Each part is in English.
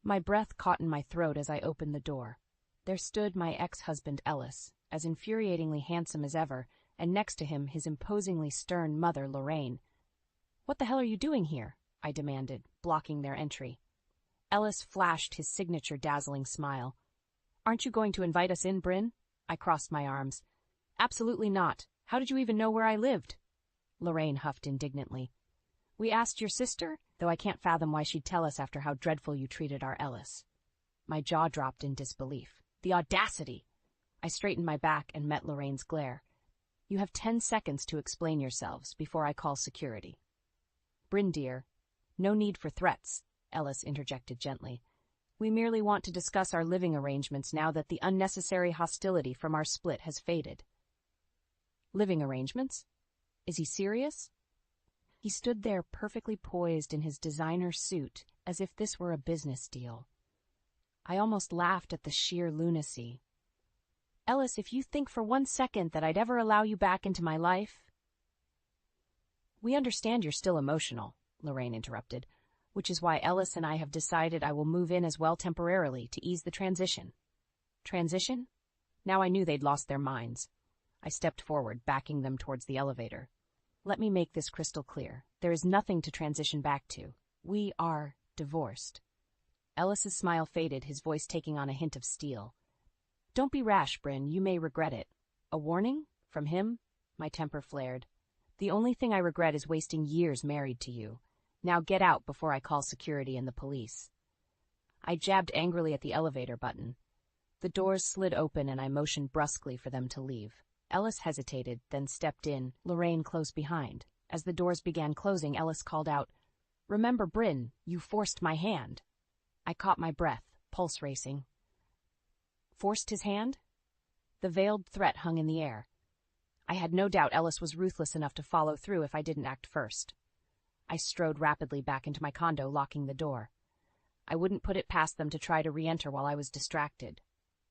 My breath caught in my throat as I opened the door. There stood my ex-husband Ellis, as infuriatingly handsome as ever, and next to him his imposingly stern mother Lorraine. "What the hell are you doing here?" I demanded, blocking their entry. Ellis flashed his signature dazzling smile. "Aren't you going to invite us in, Bryn?" I crossed my arms. "Absolutely not. How did you even know where I lived?" Lorraine huffed indignantly. "We asked your sister, though I can't fathom why she'd tell us after how dreadful you treated our Ellis." My jaw dropped in disbelief. The audacity! I straightened my back and met Lorraine's glare. "You have 10 seconds to explain yourselves before I call security." "Bryn, dear, no need for threats," Ellis interjected gently. "We merely want to discuss our living arrangements now that the unnecessary hostility from our split has faded." "Living arrangements? Is he serious?" He stood there perfectly poised in his designer suit, as if this were a business deal. I almost laughed at the sheer lunacy. "Ellis, if you think for 1 second that I'd ever allow you back into my life—" "We understand you're still emotional," Lorraine interrupted, "which is why Ellis and I have decided I will move in as well temporarily to ease the transition." Transition? Now I knew they'd lost their minds. I stepped forward, backing them towards the elevator. "Let me make this crystal clear. There is nothing to transition back to. We are divorced." Ellis's smile faded, his voice taking on a hint of steel. "Don't be rash, Bryn. You may regret it." "A warning? From him?" My temper flared. "The only thing I regret is wasting years married to you. Now get out before I call security and the police." I jabbed angrily at the elevator button. The doors slid open and I motioned brusquely for them to leave. Ellis hesitated, then stepped in, Lorraine close behind. As the doors began closing, Ellis called out, "Remember, Bryn, you forced my hand." I caught my breath, pulse racing. Forced his hand? The veiled threat hung in the air. I had no doubt Ellis was ruthless enough to follow through if I didn't act first. I strode rapidly back into my condo, locking the door. I wouldn't put it past them to try to re-enter while I was distracted.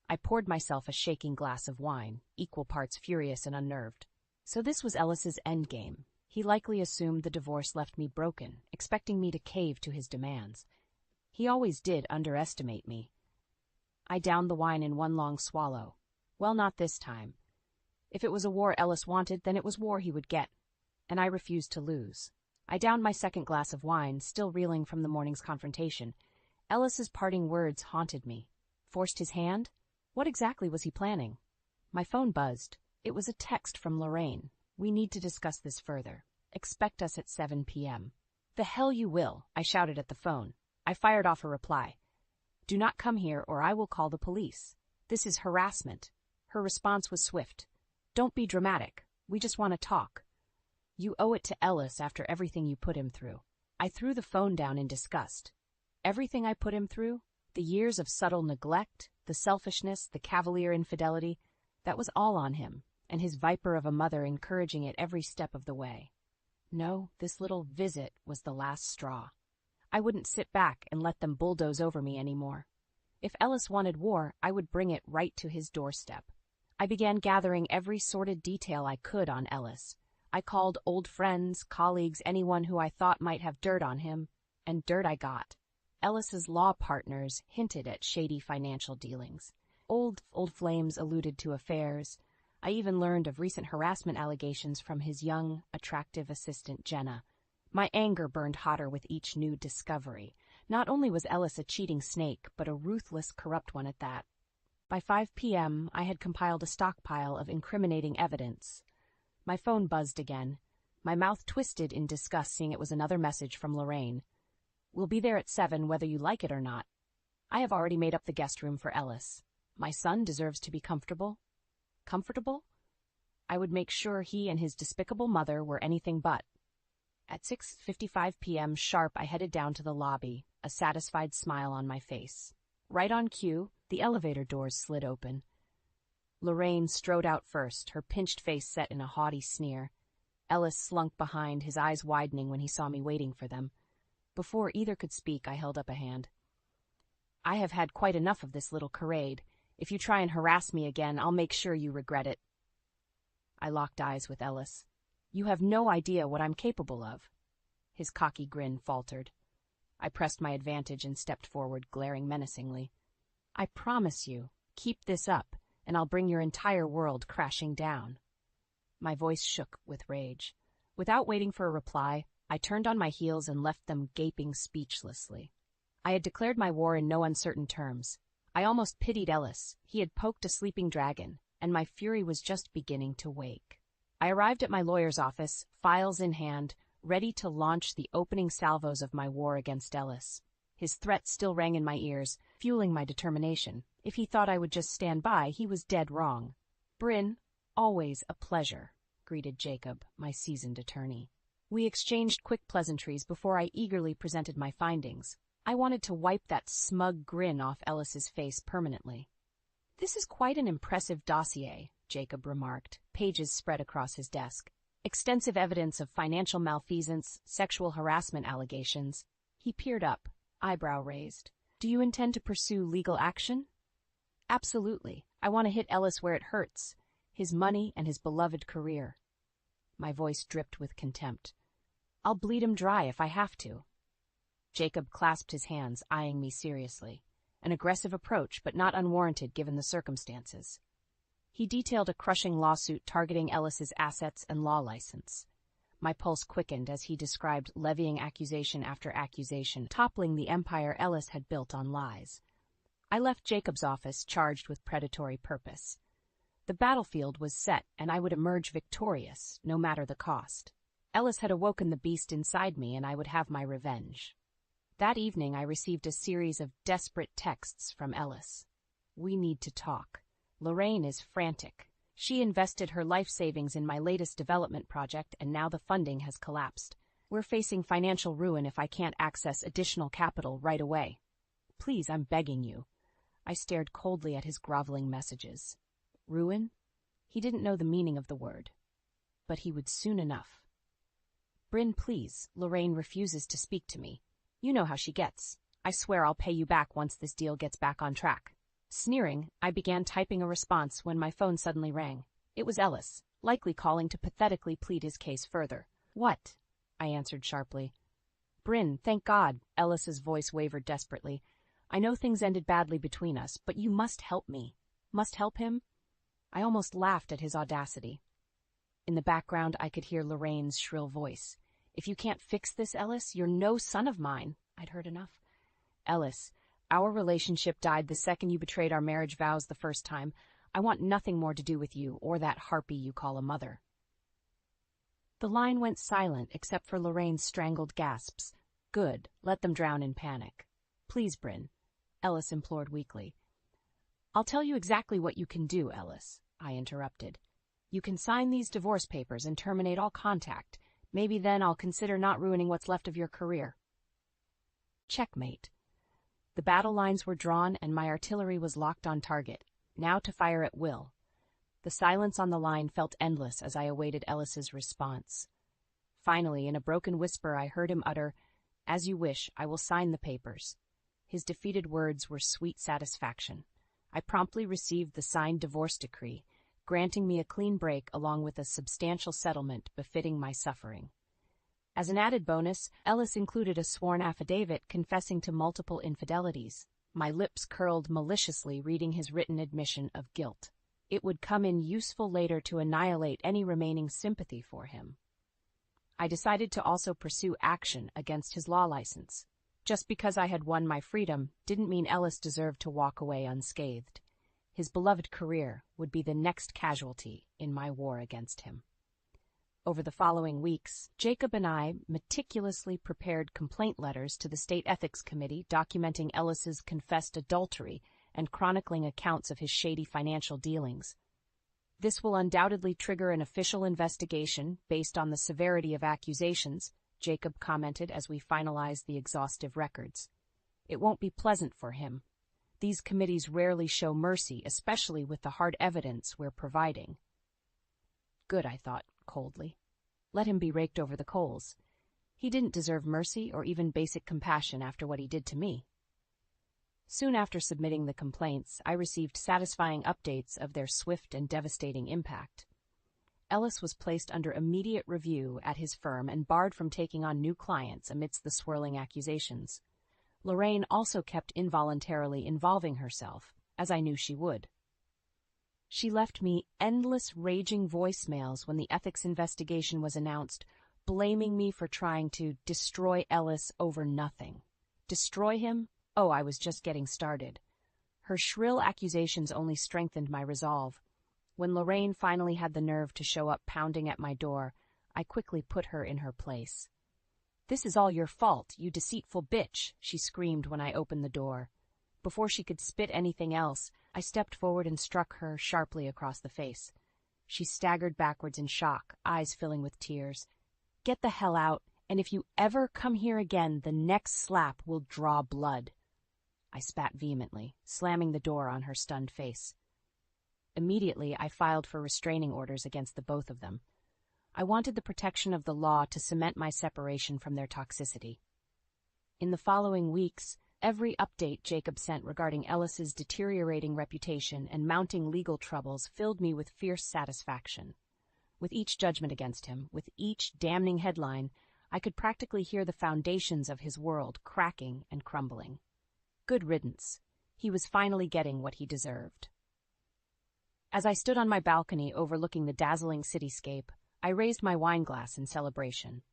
I poured myself a shaking glass of wine, equal parts furious and unnerved. So this was Ellis's endgame. He likely assumed the divorce left me broken, expecting me to cave to his demands. He always did underestimate me. I downed the wine in one long swallow. Well, not this time. If it was a war Ellis wanted, then it was war he would get, and I refused to lose. I downed my second glass of wine, still reeling from the morning's confrontation. Ellis's parting words haunted me. Forced his hand? What exactly was he planning? My phone buzzed. It was a text from Lorraine. "We need to discuss this further. Expect us at 7 p.m. "The hell you will," I shouted at the phone. I fired off a reply. "Do not come here or I will call the police. This is harassment." Her response was swift. "Don't be dramatic. We just want to talk. You owe it to Ellis after everything you put him through." I threw the phone down in disgust. Everything I put him through? The years of subtle neglect, the selfishness, the cavalier infidelity, that was all on him, and his viper of a mother encouraging it every step of the way. No, this little visit was the last straw. I wouldn't sit back and let them bulldoze over me anymore. If Ellis wanted war, I would bring it right to his doorstep. I began gathering every sordid detail I could on Ellis. I called old friends, colleagues, anyone who I thought might have dirt on him, and dirt I got. Ellis's law partners hinted at shady financial dealings. Old flames alluded to affairs. I even learned of recent harassment allegations from his young, attractive assistant Jenna. My anger burned hotter with each new discovery. Not only was Ellis a cheating snake, but a ruthless, corrupt one at that. By 5 p.m., I had compiled a stockpile of incriminating evidence. My phone buzzed again. My mouth twisted in disgust seeing it was another message from Lorraine. "We'll be there at 7 whether you like it or not. I have already made up the guest room for Ellis. My son deserves to be comfortable." Comfortable? I would make sure he and his despicable mother were anything but. At 6:55 p.m. sharp, I headed down to the lobby, a satisfied smile on my face. Right on cue, the elevator doors slid open. Lorraine strode out first, her pinched face set in a haughty sneer. Ellis slunk behind, his eyes widening when he saw me waiting for them. Before either could speak, I held up a hand. "I have had quite enough of this little charade. If you try and harass me again, I'll make sure you regret it." I locked eyes with Ellis. "You have no idea what I'm capable of." His cocky grin faltered. I pressed my advantage and stepped forward, glaring menacingly. I promise you, keep this up, and I'll bring your entire world crashing down. My voice shook with rage. Without waiting for a reply, I turned on my heels and left them gaping speechlessly. I had declared my war in no uncertain terms. I almost pitied Ellis. He had poked a sleeping dragon, and my fury was just beginning to wake. I arrived at my lawyer's office, files in hand, ready to launch the opening salvos of my war against Ellis. His threats still rang in my ears, fueling my determination. If he thought I would just stand by, he was dead wrong. "Bryn, always a pleasure," greeted Jacob, my seasoned attorney. We exchanged quick pleasantries before I eagerly presented my findings. I wanted to wipe that smug grin off Ellis's face permanently. "This is quite an impressive dossier," Jacob remarked, pages spread across his desk. "Extensive evidence of financial malfeasance, sexual harassment allegations." He peered up, eyebrow raised. "Do you intend to pursue legal action?" "Absolutely. I want to hit Ellis where it hurts, his money and his beloved career." My voice dripped with contempt. "I'll bleed him dry if I have to." Jacob clasped his hands, eyeing me seriously. An aggressive approach, but not unwarranted given the circumstances. He detailed a crushing lawsuit targeting Ellis's assets and law license. My pulse quickened as he described levying accusation after accusation, toppling the empire Ellis had built on lies. I left Jacob's office charged with predatory purpose. The battlefield was set, and I would emerge victorious, no matter the cost. Ellis had awoken the beast inside me, and I would have my revenge. That evening I received a series of desperate texts from Ellis. "We need to talk. Lorraine is frantic. She invested her life savings in my latest development project, and now the funding has collapsed. We're facing financial ruin if I can't access additional capital right away. Please, I'm begging you." I stared coldly at his groveling messages. Ruin? He didn't know the meaning of the word. But he would soon enough. "Bryn, please, Lorraine refuses to speak to me. You know how she gets. I swear I'll pay you back once this deal gets back on track." Sneering, I began typing a response when my phone suddenly rang. It was Ellis, likely calling to pathetically plead his case further. "What?" I answered sharply. "Bryn, thank God," Ellis's voice wavered desperately. "I know things ended badly between us, but you must help me." Must help him? I almost laughed at his audacity. In the background, I could hear Lorraine's shrill voice. "If you can't fix this, Ellis, you're no son of mine." I'd heard enough. "Ellis, our relationship died the second you betrayed our marriage vows the first time. I want nothing more to do with you or that harpy you call a mother." The line went silent except for Lorraine's strangled gasps. "Good, let them drown in panic." "Please, Bryn," Ellis implored weakly. "I'll tell you exactly what you can do, Ellis," I interrupted. "You can sign these divorce papers and terminate all contact. Maybe then I'll consider not ruining what's left of your career." Checkmate. The battle lines were drawn and my artillery was locked on target, now to fire at will. The silence on the line felt endless as I awaited Ellis's response. Finally, in a broken whisper, I heard him utter, "As you wish, I will sign the papers." His defeated words were sweet satisfaction. I promptly received the signed divorce decree, granting me a clean break along with a substantial settlement befitting my suffering. As an added bonus, Ellis included a sworn affidavit confessing to multiple infidelities. My lips curled maliciously reading his written admission of guilt. It would come in useful later to annihilate any remaining sympathy for him. I decided to also pursue action against his law license. Just because I had won my freedom didn't mean Ellis deserved to walk away unscathed. His beloved career would be the next casualty in my war against him. Over the following weeks, Jacob and I meticulously prepared complaint letters to the State Ethics Committee documenting Ellis's confessed adultery and chronicling accounts of his shady financial dealings. "This will undoubtedly trigger an official investigation based on the severity of accusations," Jacob commented as we finalized the exhaustive records. "It won't be pleasant for him. These committees rarely show mercy, especially with the hard evidence we're providing." Good, I thought, coldly. Let him be raked over the coals. He didn't deserve mercy or even basic compassion after what he did to me. Soon after submitting the complaints, I received satisfying updates of their swift and devastating impact. Ellis was placed under immediate review at his firm and barred from taking on new clients amidst the swirling accusations. Lorraine also kept involuntarily involving herself, as I knew she would. She left me endless raging voicemails when the ethics investigation was announced, blaming me for trying to destroy Ellis over nothing. Destroy him? Oh, I was just getting started. Her shrill accusations only strengthened my resolve. When Lorraine finally had the nerve to show up pounding at my door, I quickly put her in her place. "This is all your fault, you deceitful bitch," she screamed when I opened the door. Before she could spit anything else, I stepped forward and struck her sharply across the face. She staggered backwards in shock, eyes filling with tears. "Get the hell out, and if you ever come here again, the next slap will draw blood." I spat vehemently, slamming the door on her stunned face. Immediately, I filed for restraining orders against the both of them. I wanted the protection of the law to cement my separation from their toxicity. In the following weeks, every update Jacob sent regarding Ellis's deteriorating reputation and mounting legal troubles filled me with fierce satisfaction. With each judgment against him, with each damning headline, I could practically hear the foundations of his world cracking and crumbling. Good riddance. He was finally getting what he deserved. As I stood on my balcony overlooking the dazzling cityscape, I raised my wine glass in celebration.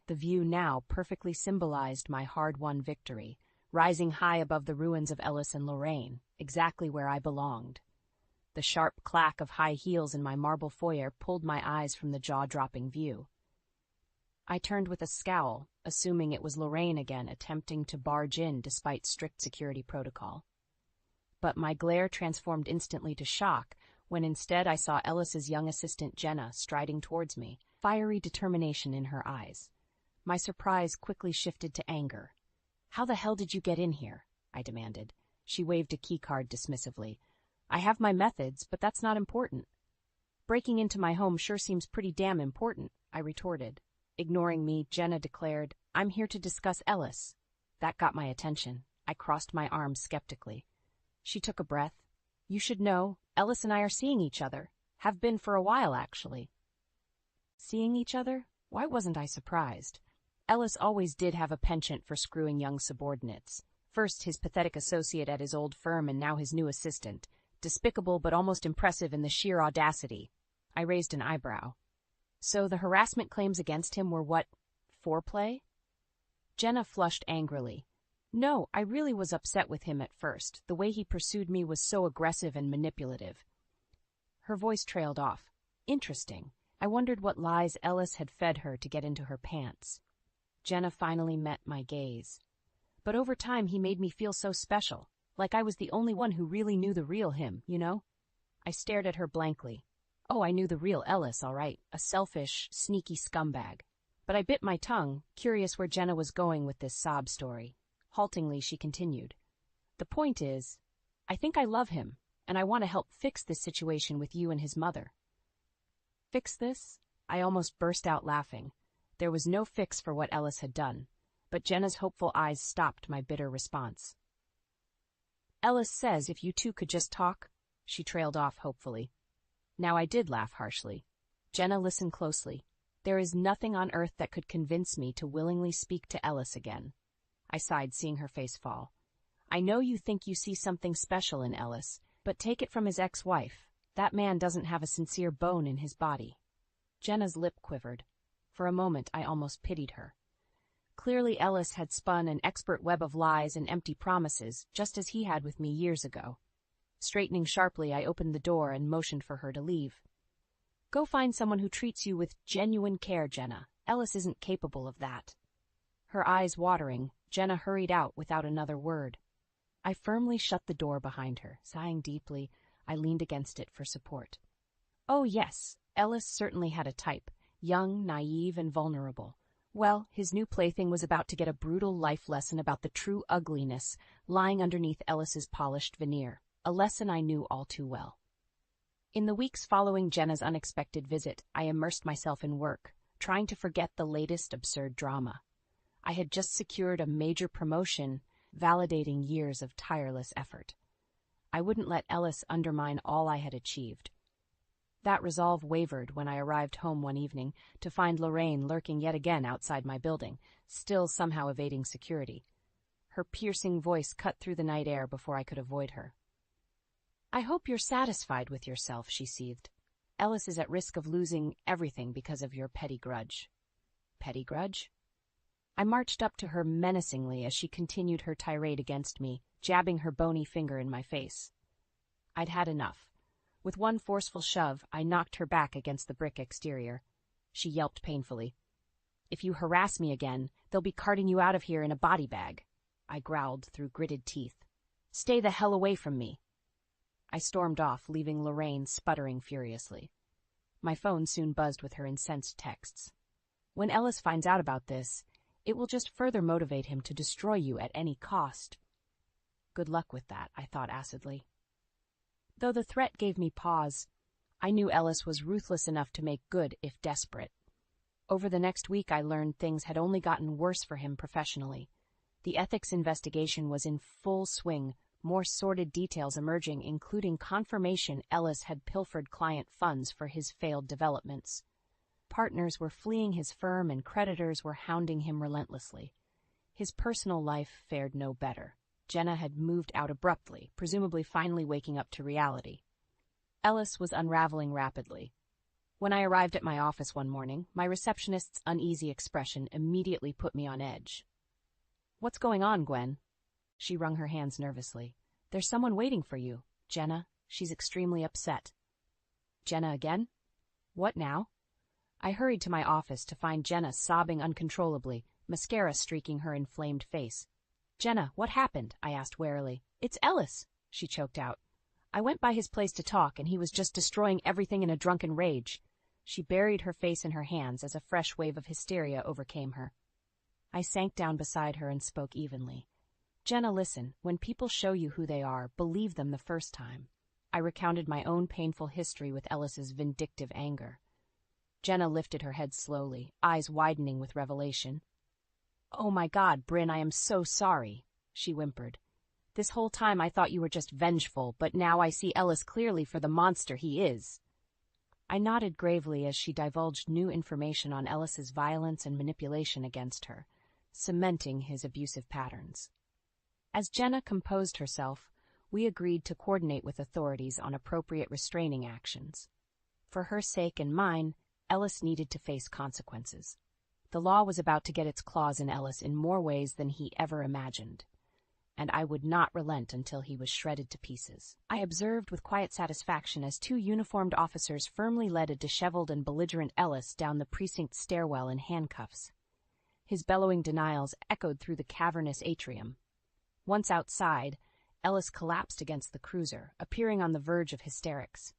The view now perfectly symbolized my hard-won victory, rising high above the ruins of Ellis and Lorraine, exactly where I belonged. The sharp clack of high heels in my marble foyer pulled my eyes from the jaw-dropping view. I turned with a scowl, assuming it was Lorraine again attempting to barge in despite strict security protocol. But my glare transformed instantly to shock when instead I saw Ellis's young assistant Jenna striding towards me, fiery determination in her eyes. My surprise quickly shifted to anger. "How the hell did you get in here?" I demanded. She waved a keycard dismissively. "I have my methods, but that's not important." "Breaking into my home sure seems pretty damn important," I retorted. Ignoring me, Jenna declared, "I'm here to discuss Ellis." That got my attention. I crossed my arms skeptically. She took a breath. "You should know, Ellis and I are seeing each other. Have been for a while, actually." Seeing each other? Why wasn't I surprised? Ellis always did have a penchant for screwing young subordinates. First his pathetic associate at his old firm and now his new assistant. Despicable but almost impressive in the sheer audacity. I raised an eyebrow. So the harassment claims against him were what? Foreplay? Jenna flushed angrily. "No, I really was upset with him at first. The way he pursued me was so aggressive and manipulative." Her voice trailed off. Interesting. I wondered what lies Ellis had fed her to get into her pants. Jenna finally met my gaze. "But over time he made me feel so special, like I was the only one who really knew the real him, you know?" I stared at her blankly. Oh, I knew the real Ellis, all right, a selfish, sneaky scumbag. But I bit my tongue, curious where Jenna was going with this sob story. Haltingly, she continued. "The point is, I think I love him, and I want to help fix this situation with you and his mother." Fix this? I almost burst out laughing. There was no fix for what Ellis had done, but Jenna's hopeful eyes stopped my bitter response. "Ellis says if you two could just talk," she trailed off hopefully. Now I did laugh harshly. "Jenna, listen closely. There is nothing on earth that could convince me to willingly speak to Ellis again." I sighed, seeing her face fall. "I know you think you see something special in Ellis, but take it from his ex-wife. That man doesn't have a sincere bone in his body." Jenna's lip quivered. For a moment, I almost pitied her. Clearly Ellis had spun an expert web of lies and empty promises, just as he had with me years ago. Straightening sharply, I opened the door and motioned for her to leave. "Go find someone who treats you with genuine care, Jenna. Ellis isn't capable of that." Her eyes watering, Jenna hurried out without another word. I firmly shut the door behind her. Sighing deeply, I leaned against it for support. Oh yes, Ellis certainly had a type, young, naive, and vulnerable. Well, his new plaything was about to get a brutal life lesson about the true ugliness lying underneath Ellis's polished veneer, a lesson I knew all too well. In the weeks following Jenna's unexpected visit, I immersed myself in work, trying to forget the latest absurd drama. I had just secured a major promotion, validating years of tireless effort. I wouldn't let Ellis undermine all I had achieved. That resolve wavered when I arrived home one evening to find Lorraine lurking yet again outside my building, still somehow evading security. Her piercing voice cut through the night air before I could avoid her. "I hope you're satisfied with yourself," she seethed. "Ellis is at risk of losing everything because of your petty grudge." Petty grudge? I marched up to her menacingly as she continued her tirade against me, jabbing her bony finger in my face. I'd had enough. With one forceful shove, I knocked her back against the brick exterior. She yelped painfully. "If you harass me again, they'll be carting you out of here in a body bag," I growled through gritted teeth. "Stay the hell away from me." I stormed off, leaving Lorraine sputtering furiously. My phone soon buzzed with her incensed texts. "When Ellis finds out about this, it will just further motivate him to destroy you at any cost." Good luck with that, I thought acidly. Though the threat gave me pause, I knew Ellis was ruthless enough to make good if desperate. Over the next week I learned things had only gotten worse for him professionally. The ethics investigation was in full swing, more sordid details emerging, including confirmation Ellis had pilfered client funds for his failed developments. Partners were fleeing his firm and creditors were hounding him relentlessly. His personal life fared no better. Jenna had moved out abruptly, presumably finally waking up to reality. Ellis was unraveling rapidly. When I arrived at my office one morning, my receptionist's uneasy expression immediately put me on edge. "What's going on, Gwen?" She wrung her hands nervously. "There's someone waiting for you. Jenna. She's extremely upset." "Jenna again? What now?" I hurried to my office to find Jenna sobbing uncontrollably, mascara streaking her inflamed face. "Jenna, what happened?" I asked warily. "It's Ellis," she choked out. "I went by his place to talk, and he was just destroying everything in a drunken rage." She buried her face in her hands as a fresh wave of hysteria overcame her. I sank down beside her and spoke evenly. "Jenna, listen, when people show you who they are, believe them the first time." I recounted my own painful history with Ellis's vindictive anger. Jenna lifted her head slowly, eyes widening with revelation. "Oh my God, Bryn, I am so sorry," she whimpered. "This whole time I thought you were just vengeful, but now I see Ellis clearly for the monster he is." I nodded gravely as she divulged new information on Ellis's violence and manipulation against her, cementing his abusive patterns. As Jenna composed herself, we agreed to coordinate with authorities on appropriate restraining actions. For her sake and mine, Ellis needed to face consequences. The law was about to get its claws in Ellis in more ways than he ever imagined, and I would not relent until he was shredded to pieces. I observed with quiet satisfaction as two uniformed officers firmly led a disheveled and belligerent Ellis down the precinct stairwell in handcuffs. His bellowing denials echoed through the cavernous atrium. Once outside, Ellis collapsed against the cruiser, appearing on the verge of hysterics.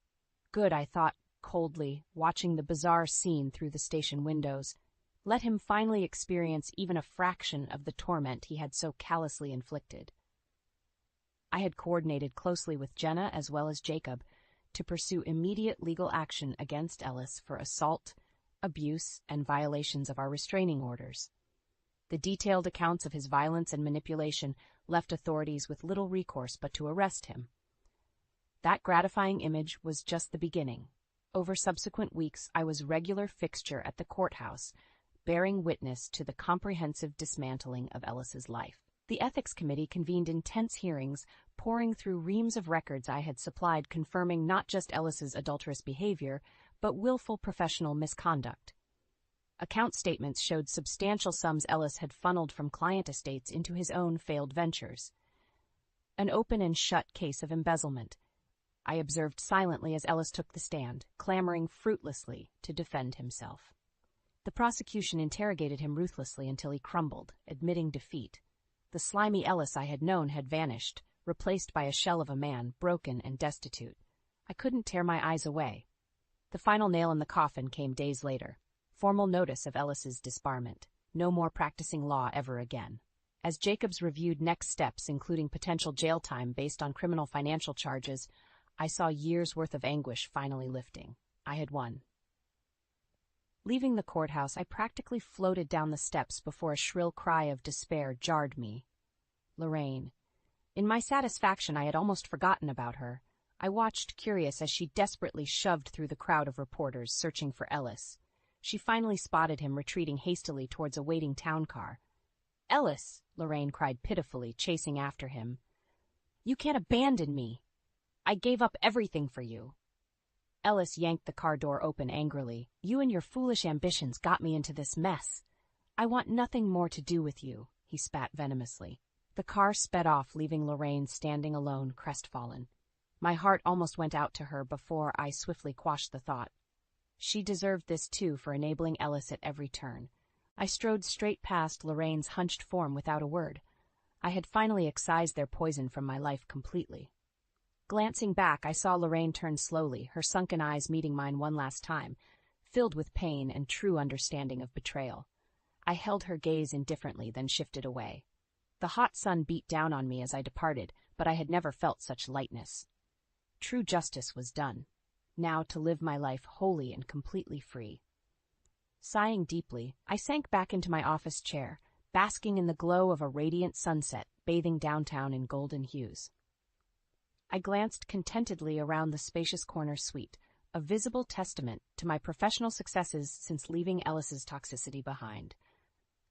Good, I thought coldly, watching the bizarre scene through the station windows. Let him finally experience even a fraction of the torment he had so callously inflicted. I had coordinated closely with Jenna as well as Jacob to pursue immediate legal action against Ellis for assault, abuse, and violations of our restraining orders. The detailed accounts of his violence and manipulation left authorities with little recourse but to arrest him. That gratifying image was just the beginning. Over subsequent weeks, I was regular fixture at the courthouse, bearing witness to the comprehensive dismantling of Ellis's life. The ethics committee convened intense hearings, pouring through reams of records I had supplied confirming not just Ellis's adulterous behavior, but willful professional misconduct. Account statements showed substantial sums Ellis had funneled from client estates into his own failed ventures. An open and shut case of embezzlement. I observed silently as Ellis took the stand, clamoring fruitlessly to defend himself. The prosecution interrogated him ruthlessly until he crumbled, admitting defeat. The slimy Ellis I had known had vanished, replaced by a shell of a man, broken and destitute. I couldn't tear my eyes away. The final nail in the coffin came days later. Formal notice of Ellis's disbarment. No more practicing law ever again. As Jacobs reviewed next steps, including potential jail time based on criminal financial charges, I saw years' worth of anguish finally lifting. I had won. Leaving the courthouse, I practically floated down the steps before a shrill cry of despair jarred me. Lorraine. In my satisfaction, I had almost forgotten about her. I watched, curious, as she desperately shoved through the crowd of reporters searching for Ellis. She finally spotted him retreating hastily towards a waiting town car. "Ellis!" Lorraine cried pitifully, chasing after him. "You can't abandon me! I gave up everything for you." Ellis yanked the car door open angrily. "You and your foolish ambitions got me into this mess. I want nothing more to do with you," he spat venomously. The car sped off, leaving Lorraine standing alone, crestfallen. My heart almost went out to her before I swiftly quashed the thought. She deserved this too for enabling Ellis at every turn. I strode straight past Lorraine's hunched form without a word. I had finally excised their poison from my life completely. Glancing back, I saw Lorraine turn slowly, her sunken eyes meeting mine one last time, filled with pain and true understanding of betrayal. I held her gaze indifferently, then shifted away. The hot sun beat down on me as I departed, but I had never felt such lightness. True justice was done. Now to live my life wholly and completely free. Sighing deeply, I sank back into my office chair, basking in the glow of a radiant sunset bathing downtown in golden hues. I glanced contentedly around the spacious corner suite, a visible testament to my professional successes since leaving Ellis's toxicity behind.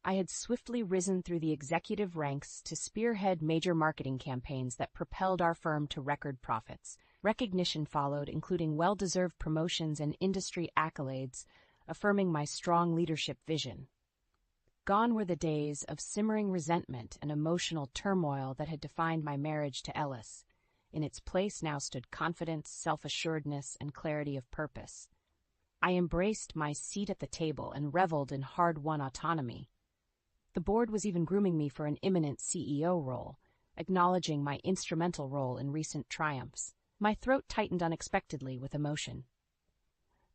I had swiftly risen through the executive ranks to spearhead major marketing campaigns that propelled our firm to record profits. Recognition followed, including well-deserved promotions and industry accolades, affirming my strong leadership vision. Gone were the days of simmering resentment and emotional turmoil that had defined my marriage to Ellis. In its place now stood confidence, self-assuredness, and clarity of purpose. I embraced my seat at the table and reveled in hard-won autonomy. The board was even grooming me for an imminent CEO role, acknowledging my instrumental role in recent triumphs. My throat tightened unexpectedly with emotion.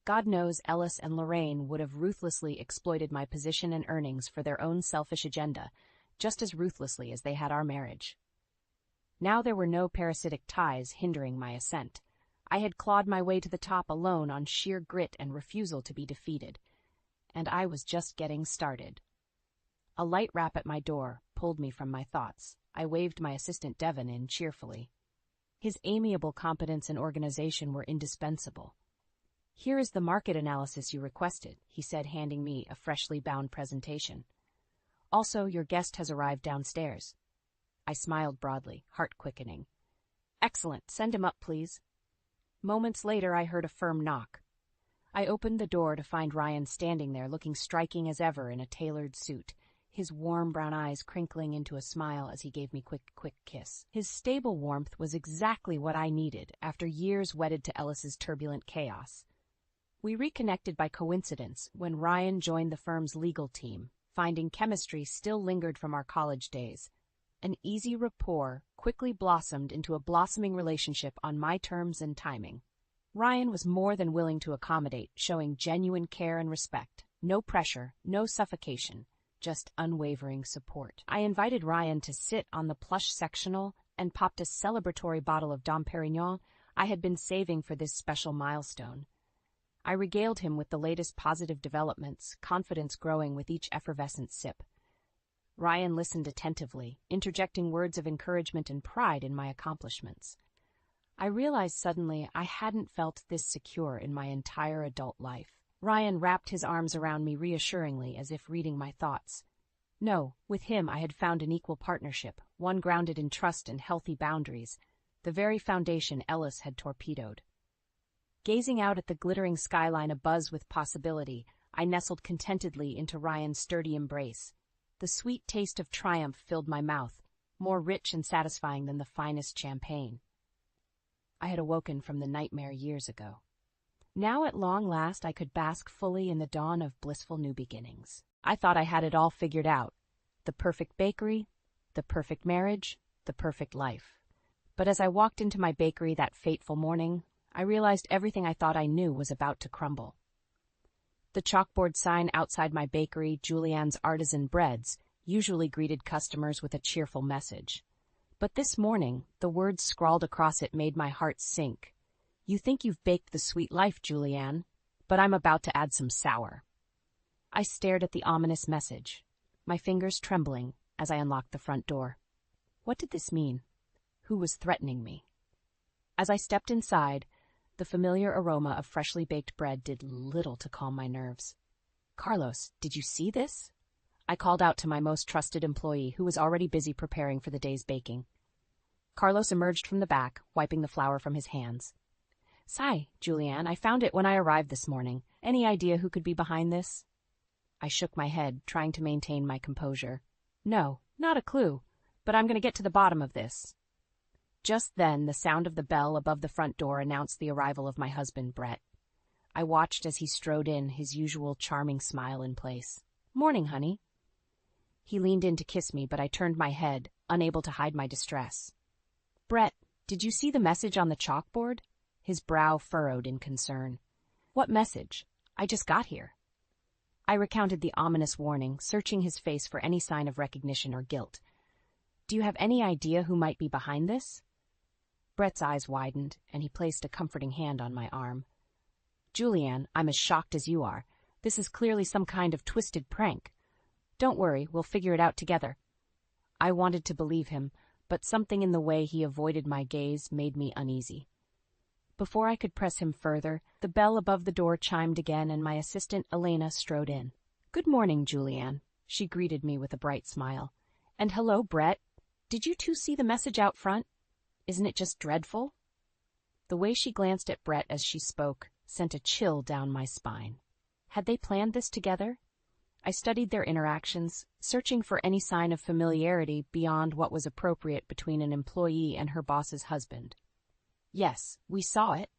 God knows Ellis and Lorraine would have ruthlessly exploited my position and earnings for their own selfish agenda, just as ruthlessly as they had our marriage. Now there were no parasitic ties hindering my ascent. I had clawed my way to the top alone on sheer grit and refusal to be defeated. And I was just getting started. A light rap at my door pulled me from my thoughts. I waved my assistant Devon in cheerfully. His amiable competence and organization were indispensable. "Here is the market analysis you requested," he said, handing me a freshly bound presentation. "Also, your guest has arrived downstairs." I smiled broadly, heart quickening. "Excellent. Send him up, please." Moments later, I heard a firm knock. I opened the door to find Ryan standing there, looking striking as ever in a tailored suit, his warm brown eyes crinkling into a smile as he gave me quick kiss. His stable warmth was exactly what I needed after years wedded to Ellis's turbulent chaos. We reconnected by coincidence when Ryan joined the firm's legal team, finding chemistry still lingered from our college days. An easy rapport quickly blossomed into a blossoming relationship on my terms and timing. Ryan was more than willing to accommodate, showing genuine care and respect. No pressure, no suffocation, just unwavering support. I invited Ryan to sit on the plush sectional and popped a celebratory bottle of Dom Perignon I had been saving for this special milestone. I regaled him with the latest positive developments, confidence growing with each effervescent sip. Ryan listened attentively, interjecting words of encouragement and pride in my accomplishments. I realized suddenly I hadn't felt this secure in my entire adult life. Ryan wrapped his arms around me reassuringly, as if reading my thoughts. No, with him I had found an equal partnership, one grounded in trust and healthy boundaries, the very foundation Ellis had torpedoed. Gazing out at the glittering skyline abuzz with possibility, I nestled contentedly into Ryan's sturdy embrace. The sweet taste of triumph filled my mouth, more rich and satisfying than the finest champagne. I had awoken from the nightmare years ago. Now at long last I could bask fully in the dawn of blissful new beginnings. I thought I had it all figured out. The perfect bakery, the perfect marriage, the perfect life. But as I walked into my bakery that fateful morning, I realized everything I thought I knew was about to crumble. The chalkboard sign outside my bakery, Julianne's Artisan Breads, usually greeted customers with a cheerful message. But this morning, the words scrawled across it made my heart sink. "You think you've baked the sweet life, Julianne, but I'm about to add some sour." I stared at the ominous message, my fingers trembling as I unlocked the front door. What did this mean? Who was threatening me? As I stepped inside, the familiar aroma of freshly baked bread did little to calm my nerves. "Carlos, did you see this?" I called out to my most trusted employee, who was already busy preparing for the day's baking. Carlos emerged from the back, wiping the flour from his hands. "Sigh, Julianne, I found it when I arrived this morning. Any idea who could be behind this?" I shook my head, trying to maintain my composure. "No, not a clue, but I'm going to get to the bottom of this." Just then, the sound of the bell above the front door announced the arrival of my husband, Brett. I watched as he strode in, his usual charming smile in place. "Morning, honey." He leaned in to kiss me, but I turned my head, unable to hide my distress. "Brett, did you see the message on the chalkboard?" His brow furrowed in concern. "What message? I just got here." I recounted the ominous warning, searching his face for any sign of recognition or guilt. "Do you have any idea who might be behind this?" Brett's eyes widened, and he placed a comforting hand on my arm. "Julianne, I'm as shocked as you are. This is clearly some kind of twisted prank. Don't worry, we'll figure it out together." I wanted to believe him, but something in the way he avoided my gaze made me uneasy. Before I could press him further, the bell above the door chimed again, and my assistant, Elena, strode in. "Good morning, Julianne," she greeted me with a bright smile. "And hello, Brett. Did you two see the message out front? Isn't it just dreadful?" The way she glanced at Brett as she spoke sent a chill down my spine. Had they planned this together? I studied their interactions, searching for any sign of familiarity beyond what was appropriate between an employee and her boss's husband. "Yes, we saw it,"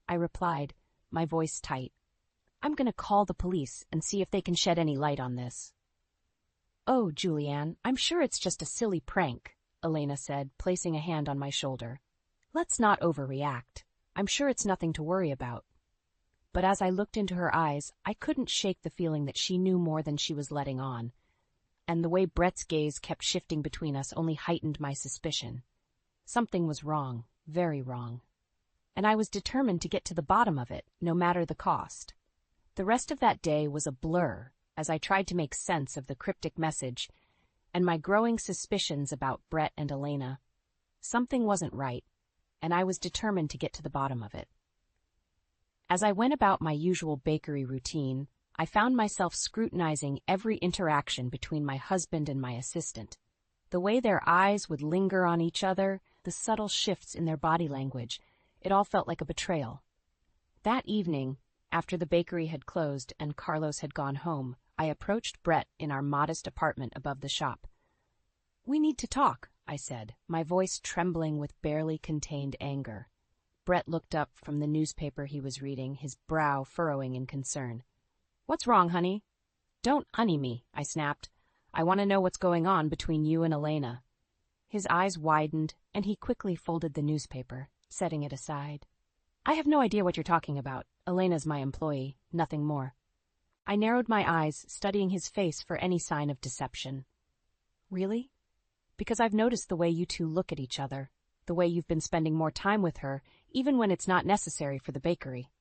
I replied, my voice tight. "I'm going to call the police and see if they can shed any light on this." "Oh, Julianne, I'm sure it's just a silly prank," Elena said, placing a hand on my shoulder. "Let's not overreact. I'm sure it's nothing to worry about." But as I looked into her eyes, I couldn't shake the feeling that she knew more than she was letting on. And the way Brett's gaze kept shifting between us only heightened my suspicion. Something was wrong, very wrong. And I was determined to get to the bottom of it, no matter the cost. The rest of that day was a blur as I tried to make sense of the cryptic message and my growing suspicions about Brett and Elena. Something wasn't right, and I was determined to get to the bottom of it. As I went about my usual bakery routine, I found myself scrutinizing every interaction between my husband and my assistant. The way their eyes would linger on each other, the subtle shifts in their body language, it all felt like a betrayal. That evening, after the bakery had closed and Carlos had gone home, I approached Brett in our modest apartment above the shop. "We need to talk," I said, my voice trembling with barely contained anger. Brett looked up from the newspaper he was reading, his brow furrowing in concern. "What's wrong, honey?" "Don't honey me," I snapped. "I want to know what's going on between you and Elena." His eyes widened, and he quickly folded the newspaper, setting it aside. "I have no idea what you're talking about. Elena's my employee, nothing more." I narrowed my eyes, studying his face for any sign of deception. "Really? Because I've noticed the way you two look at each other, the way you've been spending more time with her, even when it's not necessary for the bakery."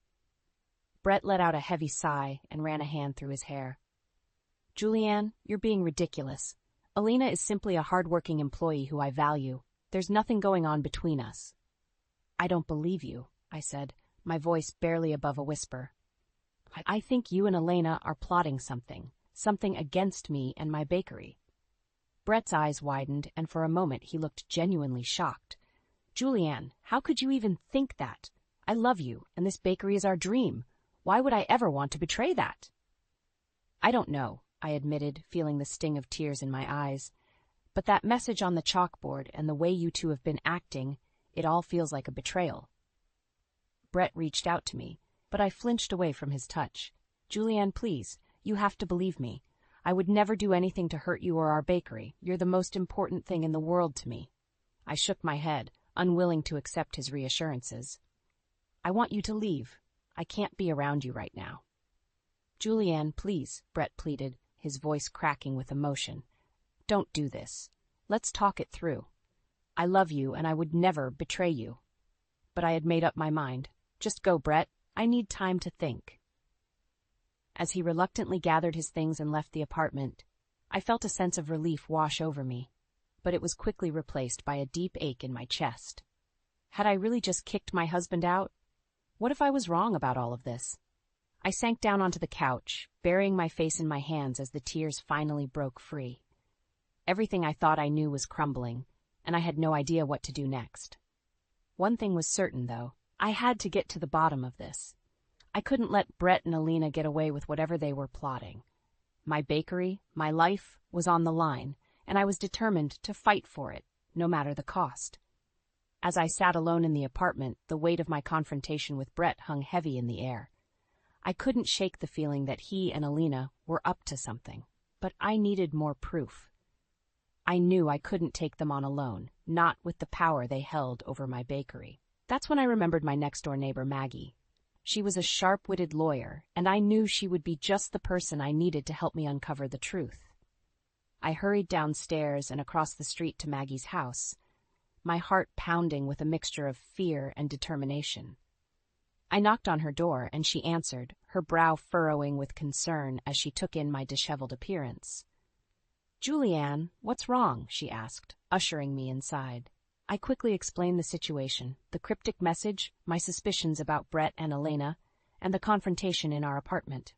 Brett let out a heavy sigh and ran a hand through his hair. "Julianne, you're being ridiculous. Elena is simply a hard-working employee who I value. There's nothing going on between us." "I don't believe you," I said, my voice barely above a whisper. "I think you and Elena are plotting something against me and my bakery." Brett's eyes widened, and for a moment he looked genuinely shocked. "Julianne, how could you even think that? I love you, and this bakery is our dream. Why would I ever want to betray that?" "I don't know," I admitted, feeling the sting of tears in my eyes. "But that message on the chalkboard and the way you two have been acting, it all feels like a betrayal." Brett reached out to me, but I flinched away from his touch. "Julianne, please, you have to believe me. I would never do anything to hurt you or our bakery. You're the most important thing in the world to me." I shook my head, unwilling to accept his reassurances. "I want you to leave. I can't be around you right now." "Julianne, please," Brett pleaded, his voice cracking with emotion. "Don't do this. Let's talk it through. I love you, and I would never betray you." But I had made up my mind. "Just go, Brett. I need time to think." As he reluctantly gathered his things and left the apartment, I felt a sense of relief wash over me, but it was quickly replaced by a deep ache in my chest. Had I really just kicked my husband out? What if I was wrong about all of this? I sank down onto the couch, burying my face in my hands as the tears finally broke free. Everything I thought I knew was crumbling, and I had no idea what to do next. One thing was certain, though. I had to get to the bottom of this. I couldn't let Brett and Alina get away with whatever they were plotting. My bakery, my life, was on the line, and I was determined to fight for it, no matter the cost. As I sat alone in the apartment, the weight of my confrontation with Brett hung heavy in the air. I couldn't shake the feeling that he and Alina were up to something, but I needed more proof. I knew I couldn't take them on alone, not with the power they held over my bakery. That's when I remembered my next-door neighbor, Maggie. She was a sharp-witted lawyer, and I knew she would be just the person I needed to help me uncover the truth. I hurried downstairs and across the street to Maggie's house, my heart pounding with a mixture of fear and determination. I knocked on her door, and she answered, her brow furrowing with concern as she took in my disheveled appearance. "Julianne, what's wrong?" she asked, ushering me inside. I quickly explained the situation, the cryptic message, my suspicions about Brett and Elena, and the confrontation in our apartment.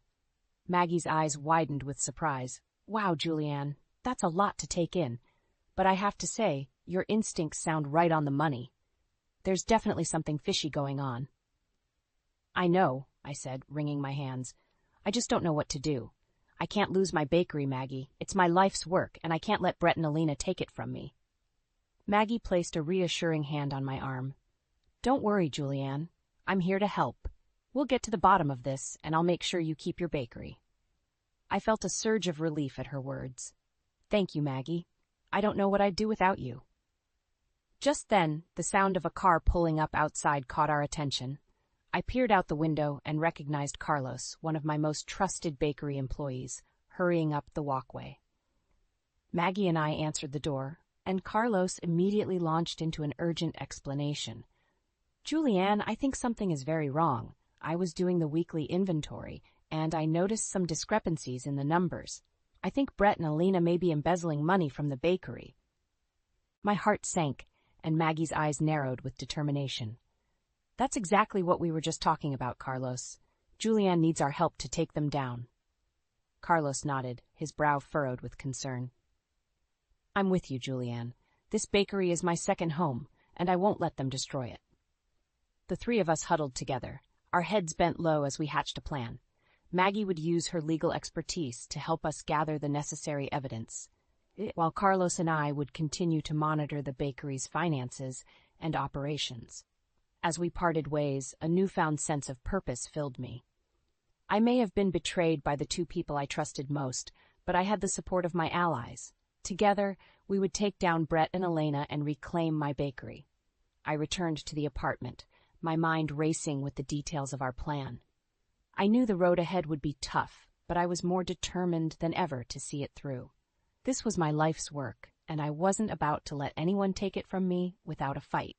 Maggie's eyes widened with surprise. "Wow, Julianne, that's a lot to take in. But I have to say, your instincts sound right on the money. There's definitely something fishy going on." "I know," I said, wringing my hands. "I just don't know what to do. I can't lose my bakery, Maggie. It's my life's work, and I can't let Brett and Alina take it from me." Maggie placed a reassuring hand on my arm. "Don't worry, Julianne. I'm here to help. We'll get to the bottom of this, and I'll make sure you keep your bakery." I felt a surge of relief at her words. "Thank you, Maggie. I don't know what I'd do without you." Just then, the sound of a car pulling up outside caught our attention. I peered out the window and recognized Carlos, one of my most trusted bakery employees, hurrying up the walkway. Maggie and I answered the door, and Carlos immediately launched into an urgent explanation. "Julianne, I think something is very wrong. I was doing the weekly inventory, and I noticed some discrepancies in the numbers. I think Brett and Alina may be embezzling money from the bakery." My heart sank, and Maggie's eyes narrowed with determination. "That's exactly what we were just talking about, Carlos. Julianne needs our help to take them down." Carlos nodded, his brow furrowed with concern. "I'm with you, Julianne. This bakery is my second home, and I won't let them destroy it." The three of us huddled together, our heads bent low as we hatched a plan. Maggie would use her legal expertise to help us gather the necessary evidence, while Carlos and I would continue to monitor the bakery's finances and operations. As we parted ways, a newfound sense of purpose filled me. I may have been betrayed by the two people I trusted most, but I had the support of my allies. Together, we would take down Brett and Elena and reclaim my bakery. I returned to the apartment, my mind racing with the details of our plan. I knew the road ahead would be tough, but I was more determined than ever to see it through. This was my life's work, and I wasn't about to let anyone take it from me without a fight.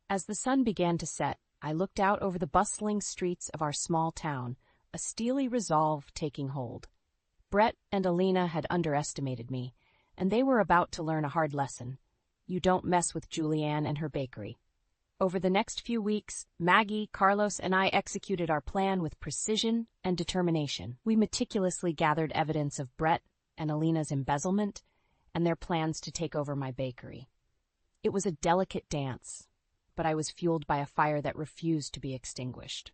As the sun began to set, I looked out over the bustling streets of our small town, a steely resolve taking hold. Brett and Alina had underestimated me, and they were about to learn a hard lesson. You don't mess with Julianne and her bakery. Over the next few weeks, Maggie, Carlos, and I executed our plan with precision and determination. We meticulously gathered evidence of Brett and Alina's embezzlement and their plans to take over my bakery. It was a delicate dance, but I was fueled by a fire that refused to be extinguished.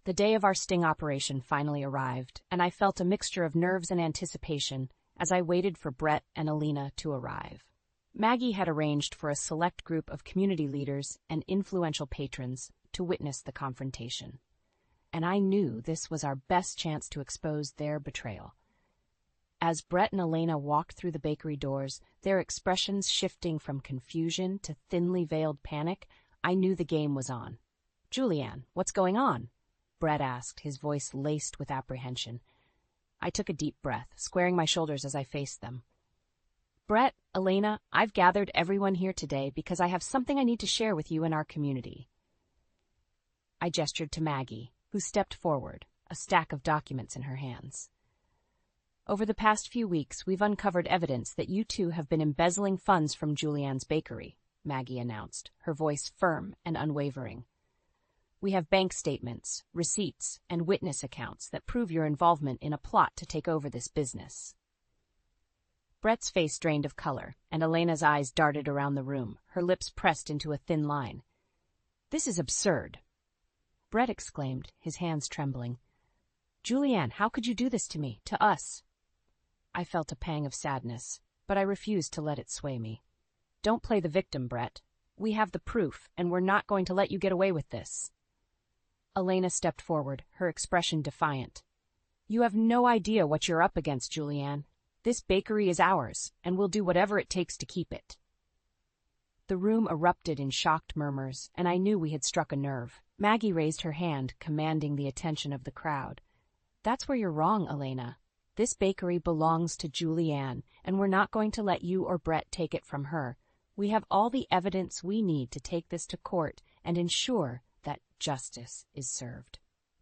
The day of our sting operation finally arrived, and I felt a mixture of nerves and anticipation as I waited for Brett and Alina to arrive. Maggie had arranged for a select group of community leaders and influential patrons to witness the confrontation, and I knew this was our best chance to expose their betrayal. As Brett and Elena walked through the bakery doors, their expressions shifting from confusion to thinly veiled panic, I knew the game was on. "Julianne, what's going on?" Brett asked, his voice laced with apprehension. I took a deep breath, squaring my shoulders as I faced them. "Brett, Elena, I've gathered everyone here today because I have something I need to share with you and our community." I gestured to Maggie, who stepped forward, a stack of documents in her hands. "Over the past few weeks, we've uncovered evidence that you two have been embezzling funds from Julianne's bakery. Maggie announced, her voice firm and unwavering. "We have bank statements, receipts, and witness accounts that prove your involvement in a plot to take over this business." Brett's face drained of color, and Elena's eyes darted around the room, her lips pressed into a thin line. "This is absurd!" Brett exclaimed, his hands trembling. "Julianne, how could you do this to me, to us?" I felt a pang of sadness, but I refused to let it sway me. "Don't play the victim, Brett. We have the proof, and we're not going to let you get away with this." Elena stepped forward, her expression defiant. "You have no idea what you're up against, Julianne. This bakery is ours, and we'll do whatever it takes to keep it." The room erupted in shocked murmurs, and I knew we had struck a nerve. Maggie raised her hand, commanding the attention of the crowd. "That's where you're wrong, Elena. This bakery belongs to Julianne, and we're not going to let you or Brett take it from her. We have all the evidence we need to take this to court and ensure that justice is served."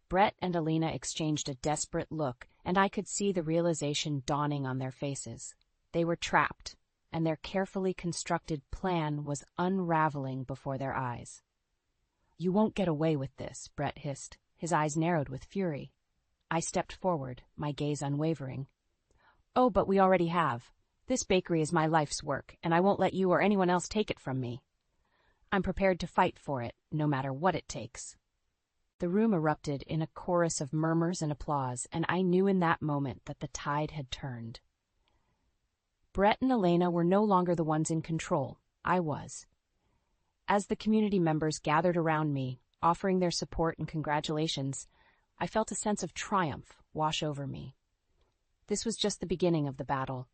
Brett and Elena exchanged a desperate look, and I could see the realization dawning on their faces. They were trapped, and their carefully constructed plan was unraveling before their eyes. "You won't get away with this," Brett hissed, his eyes narrowed with fury. I stepped forward, my gaze unwavering. "Oh, but we already have. This bakery is my life's work, and I won't let you or anyone else take it from me. I'm prepared to fight for it, no matter what it takes." The room erupted in a chorus of murmurs and applause, and I knew in that moment that the tide had turned. Brett and Elena were no longer the ones in control. I was. As the community members gathered around me, offering their support and congratulations, I felt a sense of triumph wash over me. This was just the beginning of the battle,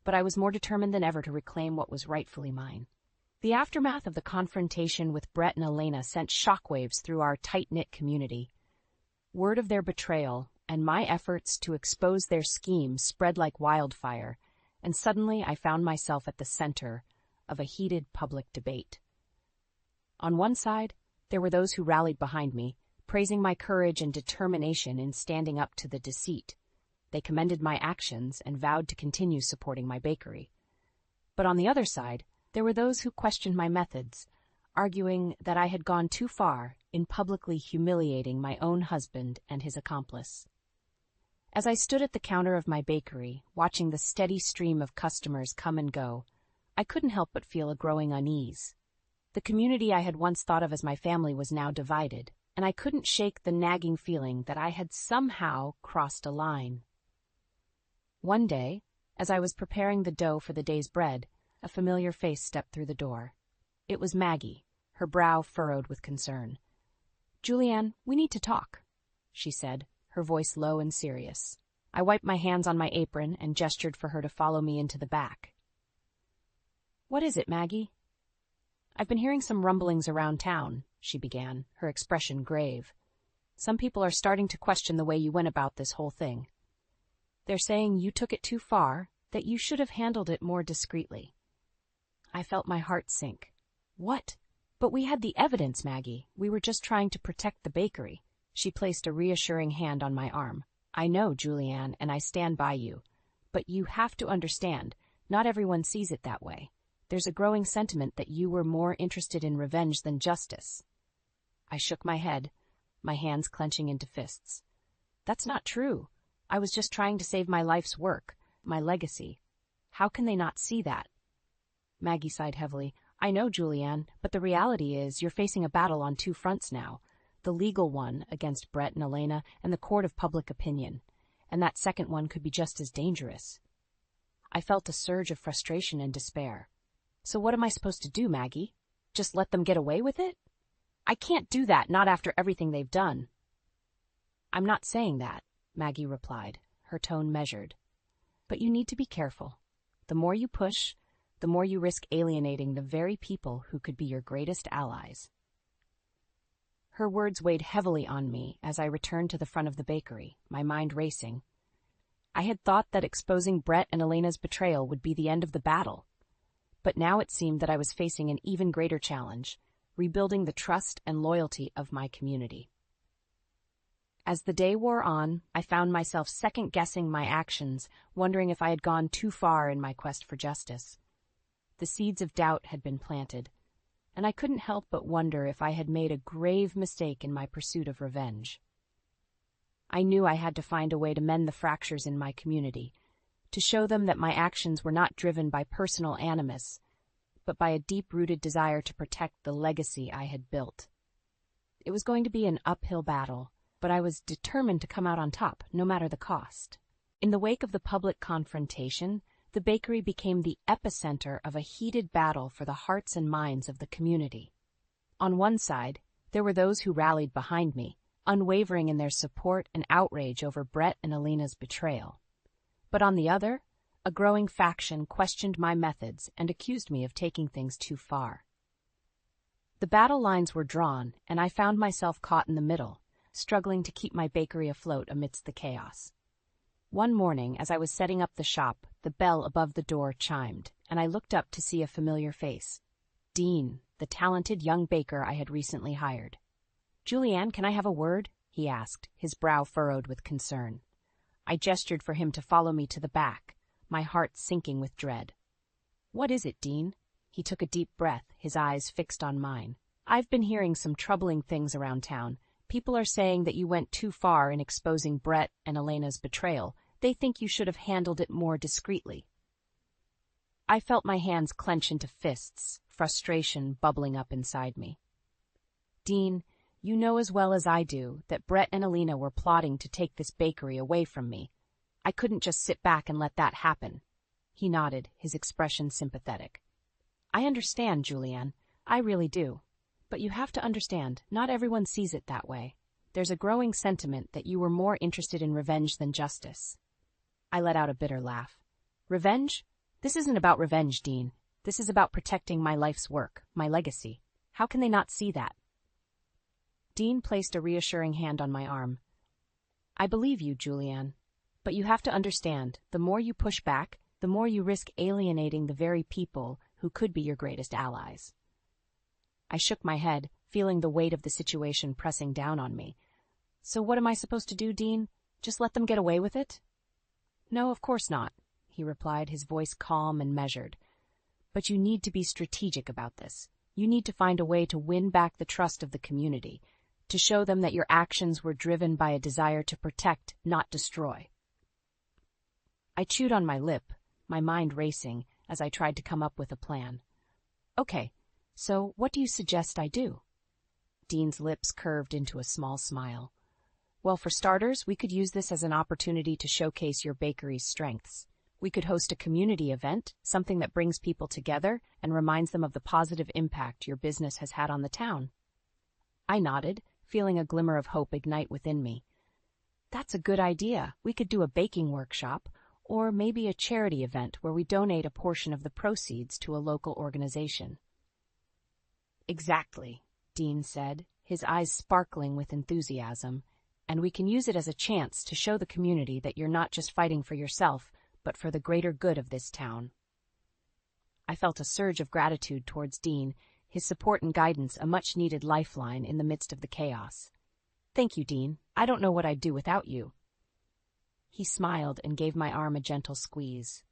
but I was more determined than ever to reclaim what was rightfully mine. The aftermath of the confrontation with Brett and Elena sent shockwaves through our tight-knit community. Word of their betrayal and my efforts to expose their scheme spread like wildfire, and suddenly I found myself at the center of a heated public debate. On one side, there were those who rallied behind me, praising my courage and determination in standing up to the deceit. They commended my actions and vowed to continue supporting my bakery. But on the other side, there were those who questioned my methods, arguing that I had gone too far in publicly humiliating my own husband and his accomplice. As I stood at the counter of my bakery, watching the steady stream of customers come and go, I couldn't help but feel a growing unease. The community I had once thought of as my family was now divided, and I couldn't shake the nagging feeling that I had somehow crossed a line. One day, as I was preparing the dough for the day's bread, a familiar face stepped through the door. It was Maggie, her brow furrowed with concern. "Julianne, we need to talk," she said, her voice low and serious. I wiped my hands on my apron and gestured for her to follow me into the back. "What is it, Maggie?" "I've been hearing some rumblings around town," she began, her expression grave. "Some people are starting to question the way you went about this whole thing. They're saying you took it too far, that you should have handled it more discreetly." I felt my heart sink. "What? But we had the evidence, Maggie. We were just trying to protect the bakery." She placed a reassuring hand on my arm. "I know, Julianne, and I stand by you. But you have to understand, not everyone sees it that way. There's a growing sentiment that you were more interested in revenge than justice." I shook my head, my hands clenching into fists. "That's not true. I was just trying to save my life's work, my legacy. How can they not see that?" Maggie sighed heavily. "I know, Julianne, but the reality is you're facing a battle on two fronts now. The legal one against Brett and Elena and the court of public opinion. And that second one could be just as dangerous." I felt a surge of frustration and despair. "So what am I supposed to do, Maggie? Just let them get away with it?" "I can't do that, not after everything they've done." "I'm not saying that," Maggie replied, her tone measured. "But you need to be careful. The more you push, the more you risk alienating the very people who could be your greatest allies." Her words weighed heavily on me as I returned to the front of the bakery, my mind racing. I had thought that exposing Brett and Elena's betrayal would be the end of the battle. But now it seemed that I was facing an even greater challenge, rebuilding the trust and loyalty of my community. As the day wore on, I found myself second-guessing my actions, wondering if I had gone too far in my quest for justice. The seeds of doubt had been planted, and I couldn't help but wonder if I had made a grave mistake in my pursuit of revenge. I knew I had to find a way to mend the fractures in my community, to show them that my actions were not driven by personal animus, but by a deep-rooted desire to protect the legacy I had built. It was going to be an uphill battle, but I was determined to come out on top, no matter the cost. In the wake of the public confrontation, the bakery became the epicenter of a heated battle for the hearts and minds of the community. On one side, there were those who rallied behind me, unwavering in their support and outrage over Brett and Alina's betrayal. But on the other, a growing faction questioned my methods and accused me of taking things too far. The battle lines were drawn, and I found myself caught in the middle, struggling to keep my bakery afloat amidst the chaos. One morning, as I was setting up the shop, the bell above the door chimed, and I looked up to see a familiar face. Dean, the talented young baker I had recently hired. "Julianne, can I have a word?" he asked, his brow furrowed with concern. I gestured for him to follow me to the back, my heart sinking with dread. "What is it, Dean?" He took a deep breath, his eyes fixed on mine. "I've been hearing some troubling things around town. People are saying that you went too far in exposing Brett and Elena's betrayal. They think you should have handled it more discreetly." I felt my hands clench into fists, frustration bubbling up inside me. "Dean, you know as well as I do that Brett and Alina were plotting to take this bakery away from me. I couldn't just sit back and let that happen." He nodded, his expression sympathetic. "I understand, Julianne. I really do. But you have to understand, not everyone sees it that way. There's a growing sentiment that you were more interested in revenge than justice." I let out a bitter laugh. "Revenge? This isn't about revenge, Dean. This is about protecting my life's work, my legacy. How can they not see that?" Dean placed a reassuring hand on my arm. "I believe you, Julianne. But you have to understand, the more you push back, the more you risk alienating the very people who could be your greatest allies." I shook my head, feeling the weight of the situation pressing down on me. "So what am I supposed to do, Dean? Just let them get away with it?" "No, of course not," he replied, his voice calm and measured. "But you need to be strategic about this. You need to find a way to win back the trust of the community, to show them that your actions were driven by a desire to protect, not destroy." I chewed on my lip, my mind racing, as I tried to come up with a plan. "Okay, so what do you suggest I do?" Dean's lips curved into a small smile. "Well, for starters, we could use this as an opportunity to showcase your bakery's strengths. We could host a community event, something that brings people together and reminds them of the positive impact your business has had on the town." I nodded, feeling a glimmer of hope ignite within me. "That's a good idea. We could do a baking workshop, or maybe a charity event where we donate a portion of the proceeds to a local organization." "Exactly," Dean said, his eyes sparkling with enthusiasm. "And we can use it as a chance to show the community that you're not just fighting for yourself, but for the greater good of this town." I felt a surge of gratitude towards Dean, his support and guidance a much-needed lifeline in the midst of the chaos. "Thank you, Dean. I don't know what I'd do without you." He smiled and gave my arm a gentle squeeze.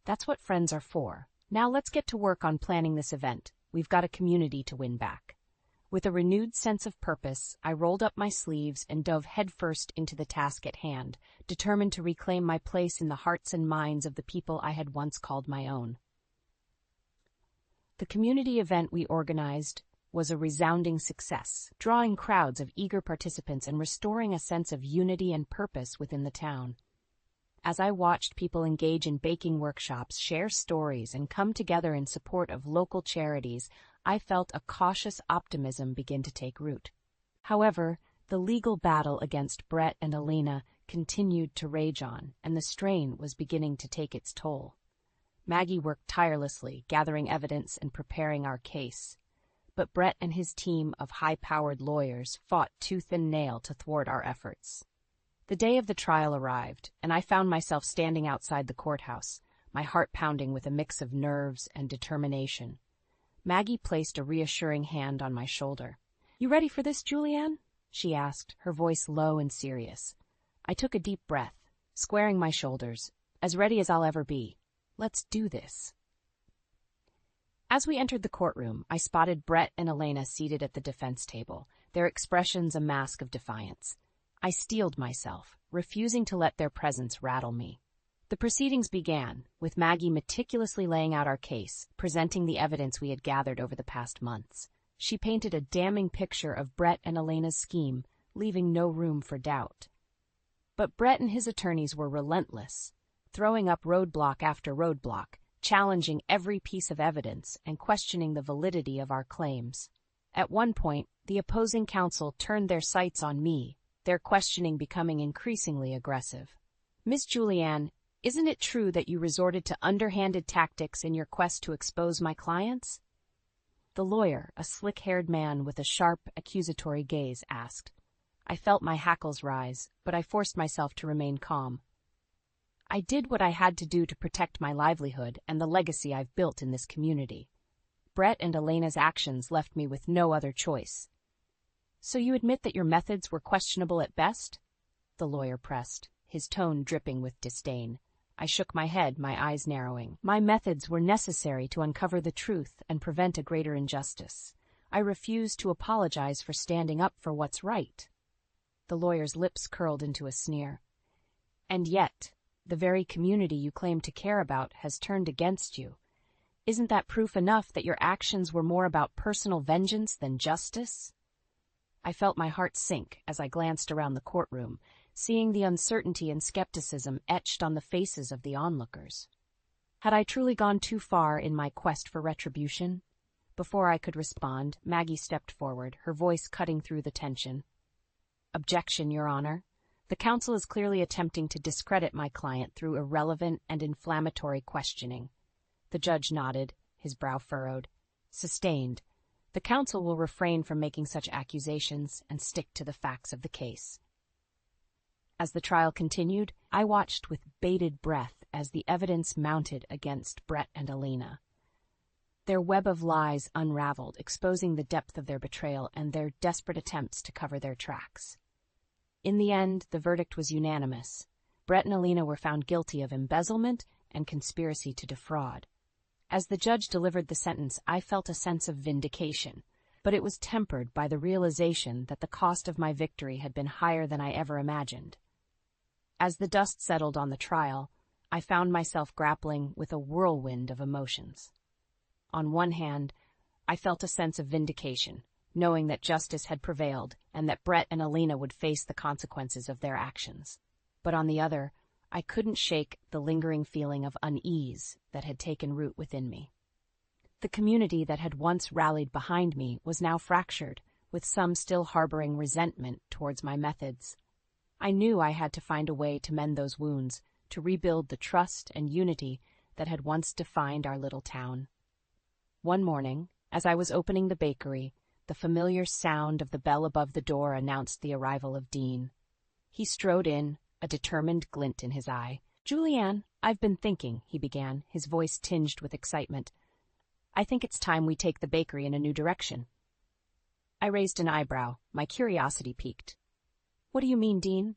"That's what friends are for. Now let's get to work on planning this event. We've got a community to win back." With a renewed sense of purpose, I rolled up my sleeves and dove headfirst into the task at hand, determined to reclaim my place in the hearts and minds of the people I had once called my own. The community event we organized was a resounding success, drawing crowds of eager participants and restoring a sense of unity and purpose within the town. As I watched people engage in baking workshops, share stories, and come together in support of local charities, I felt a cautious optimism begin to take root. However, the legal battle against Brett and Alina continued to rage on, and the strain was beginning to take its toll. Maggie worked tirelessly, gathering evidence and preparing our case. But Brett and his team of high-powered lawyers fought tooth and nail to thwart our efforts. The day of the trial arrived, and I found myself standing outside the courthouse, my heart pounding with a mix of nerves and determination. Maggie placed a reassuring hand on my shoulder. "You ready for this, Julianne?" she asked, her voice low and serious. I took a deep breath, squaring my shoulders, as ready as I'll ever be. "Let's do this." As we entered the courtroom, I spotted Brett and Elena seated at the defense table, their expressions a mask of defiance. I steeled myself, refusing to let their presence rattle me. The proceedings began, with Maggie meticulously laying out our case, presenting the evidence we had gathered over the past months. She painted a damning picture of Brett and Elena's scheme, leaving no room for doubt. But Brett and his attorneys were relentless, throwing up roadblock after roadblock, challenging every piece of evidence and questioning the validity of our claims. At one point, the opposing counsel turned their sights on me, their questioning becoming increasingly aggressive. "Miss Julianne, isn't it true that you resorted to underhanded tactics in your quest to expose my clients?" The lawyer, a slick-haired man with a sharp, accusatory gaze, asked. I felt my hackles rise, but I forced myself to remain calm. "I did what I had to do to protect my livelihood and the legacy I've built in this community. Brett and Elena's actions left me with no other choice." "So you admit that your methods were questionable at best?" the lawyer pressed, his tone dripping with disdain. I shook my head, my eyes narrowing. "My methods were necessary to uncover the truth and prevent a greater injustice. I refuse to apologize for standing up for what's right." The lawyer's lips curled into a sneer. "And yet, the very community you claim to care about has turned against you. Isn't that proof enough that your actions were more about personal vengeance than justice?" I felt my heart sink as I glanced around the courtroom, seeing the uncertainty and skepticism etched on the faces of the onlookers. Had I truly gone too far in my quest for retribution? Before I could respond, Maggie stepped forward, her voice cutting through the tension. "Objection, Your Honor. The counsel is clearly attempting to discredit my client through irrelevant and inflammatory questioning." The judge nodded, his brow furrowed. "Sustained. The counsel will refrain from making such accusations and stick to the facts of the case." As the trial continued, I watched with bated breath as the evidence mounted against Brett and Elena. Their web of lies unraveled, exposing the depth of their betrayal and their desperate attempts to cover their tracks. In the end, the verdict was unanimous. Brett and Elena were found guilty of embezzlement and conspiracy to defraud. As the judge delivered the sentence, I felt a sense of vindication, but it was tempered by the realization that the cost of my victory had been higher than I ever imagined. As the dust settled on the trial, I found myself grappling with a whirlwind of emotions. On one hand, I felt a sense of vindication, knowing that justice had prevailed and that Brett and Elena would face the consequences of their actions. But on the other, I couldn't shake the lingering feeling of unease that had taken root within me. The community that had once rallied behind me was now fractured, with some still harboring resentment towards my methods. I knew I had to find a way to mend those wounds, to rebuild the trust and unity that had once defined our little town. One morning, as I was opening the bakery, the familiar sound of the bell above the door announced the arrival of Dean. He strode in, a determined glint in his eye. "Julianne, I've been thinking," he began, his voice tinged with excitement. "I think it's time we take the bakery in a new direction." I raised an eyebrow, my curiosity piqued. "What do you mean, Dean?"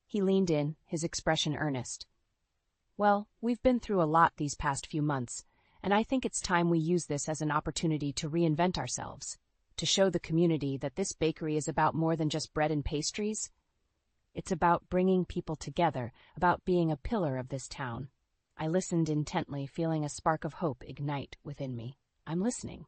He leaned in, his expression earnest. "Well, we've been through a lot these past few months, and I think it's time we use this as an opportunity to reinvent ourselves, to show the community that this bakery is about more than just bread and pastries. It's about bringing people together, about being a pillar of this town." I listened intently, feeling a spark of hope ignite within me. "I'm listening,"